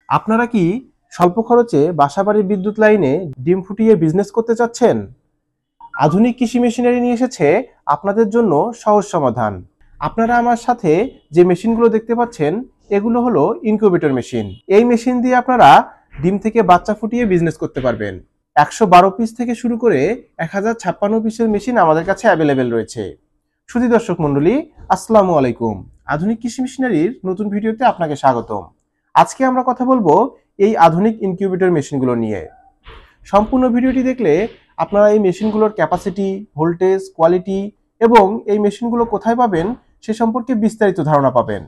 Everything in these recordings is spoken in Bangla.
আপনারা কি স্বল্প খরচে বাসাবাড়ির বিদ্যুৎ লাইনে ডিম ফুটিয়ে বিজনেস করতে চাচ্ছেন? আধুনিক কৃষি মেশিনারি নিয়ে এসেছে আপনাদের জন্য সহজ সমাধান। আপনারা আমার সাথে যে মেশিনগুলো দেখতে পাচ্ছেন, এগুলো হলো ইনকিউবেটর মেশিন। এই মেশিন দিয়ে আপনারা ডিম থেকে বাচ্চা ফুটিয়ে বিজনেস করতে পারবেন। 112 পিস থেকে শুরু করে 1056 পিসের মেশিন আমাদের কাছে অ্যাভেলেবেল রয়েছে। সুধী দর্শক মণ্ডলী, আসসালামু আলাইকুম। আধুনিক কৃষি মেশিনারির নতুন ভিডিওতে আপনাকে স্বাগতম। আজকে আমরা কথা বলবো এই আধুনিক ইনকিউবেটর মেশিনগুলো নিয়ে। সম্পূর্ণ ভিডিওটি দেখলে আপনারা এই মেশিনগুলোর ক্যাপাসিটি, ভোল্টেজ, কোয়ালিটি এবং এই মেশিনগুলো কোথায় পাবেন সে সম্পর্কে বিস্তারিত ধারণা পাবেন।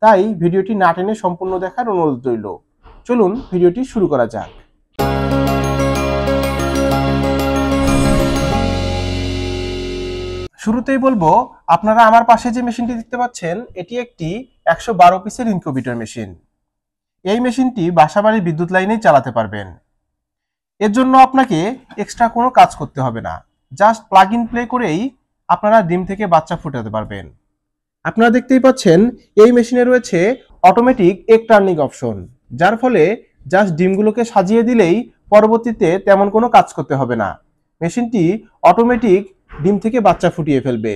তাই ভিডিওটি না টেনে সম্পূর্ণ দেখার অনুরোধ রইল। চলুন ভিডিওটি শুরু করা যাক। শুরুতেই বলবো, আপনারা আমার পাশে যে মেশিনটি দেখতে পাচ্ছেন, এটি একটি 112 পিসের ইনকিউবেটর মেশিন। এই মেশিনটি বাসাবাড়ির বিদ্যুৎ লাইনেই চালাতে পারবেন। এর জন্য আপনাকে এক্সট্রা কোনো কাজ করতে হবে না, জাস্ট প্লাগ ইন প্লে করেই আপনারা ডিম থেকে বাচ্চা ফুটাতে পারবেন। আপনারা দেখতেই পাচ্ছেন এই মেশিনে রয়েছে অটোমেটিক এগ টার্নিং অপশন, যার ফলে জাস্ট ডিমগুলোকে সাজিয়ে দিলেই পরবর্তীতে তেমন কোনো কাজ করতে হবে না। মেশিনটি অটোমেটিক ডিম থেকে বাচ্চা ফুটিয়ে ফেলবে।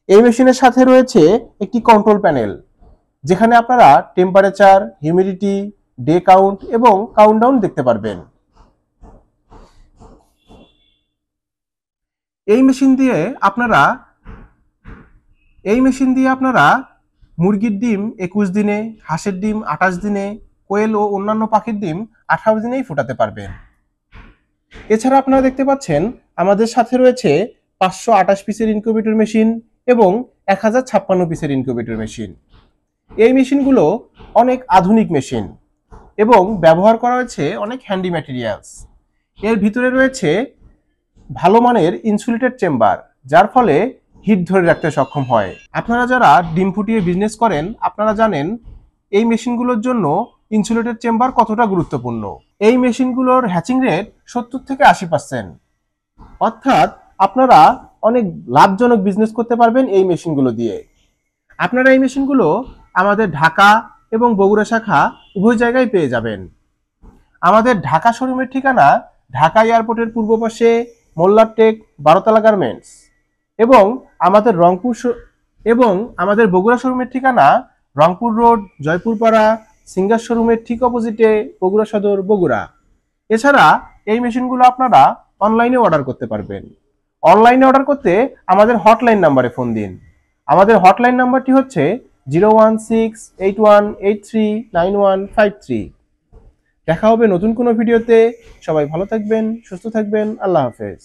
এই মেশিনের সাথে রয়েছে একটি কন্ট্রোল প্যানেল, যেখানে আপনারা টেম্পারেচার, হিউমিডিটি, ডে কাউন্ট এবং কাউন্টডাউন দেখতে পারবেন। এই মেশিন দিয়ে আপনারা মুরগির ডিম 21 দিনে, হাঁসের ডিম 28 দিনে, কোয়েল ও অন্যান্য পাখির ডিম 28 দিনেই ফোটাতে পারবেন। এছাড়া আপনারা দেখতে পাচ্ছেন আমাদের সাথে রয়েছে 528 পিসের ইনকিউবেটর মেশিন এবং 1056 পিসের ইনকিউবেটর মেশিন। এই মেশিনগুলো অনেক আধুনিক মেশিন এবং ব্যবহার করা হয়েছে অনেক হ্যান্ডি ম্যাটেরিয়ালস। এর ভিতরে রয়েছে ভালো মানের ইনসুলেটেড চেম্বার, যার ফলে হিট ধরে রাখতে সক্ষম হয়। আপনারা যারা ডিম ফুটিয়ে বিজনেস করেন, আপনারা জানেন এই মেশিনগুলোর জন্য ইনসুলেটেড চেম্বার কতটা গুরুত্বপূর্ণ। এই মেশিনগুলোর হ্যাচিং রেট 70 থেকে 80%, অর্থাৎ আপনারা অনেক লাভজনক বিজনেস করতে পারবেন এই মেশিনগুলো দিয়ে। আপনারা এই মেশিনগুলো আমাদের ঢাকা এবং বগুড়া শাখা উভয় জায়গায় পেয়ে যাবেন। আমাদের ঢাকা শোরুমের ঠিকানা ঢাকা এয়ারপোর্টের পূর্ব পাশে মোল্লারটেক 12তলা গার্মেন্টস, এবং আমাদের বগুড়া শোরুমের ঠিকানা রংপুর রোড, জয়পুরপাড়া, সিঙ্গার শোরুমের ঠিক অপোজিটে, বগুড়া সদর, বগুড়া। এছাড়া এই মেশিনগুলো আপনারা অনলাইনে অর্ডার করতে পারবেন। অনলাইনে অর্ডার করতে আমাদের হটলাইন নাম্বারে ফোন দিন। আমাদের হটলাইন নাম্বারটি হচ্ছে 01681839153। দেখা হবে নতুন কোনো ভিডিওতে। সবাই ভালো থাকবেন, সুস্থ থাকবেন। আল্লাহ হাফেজ।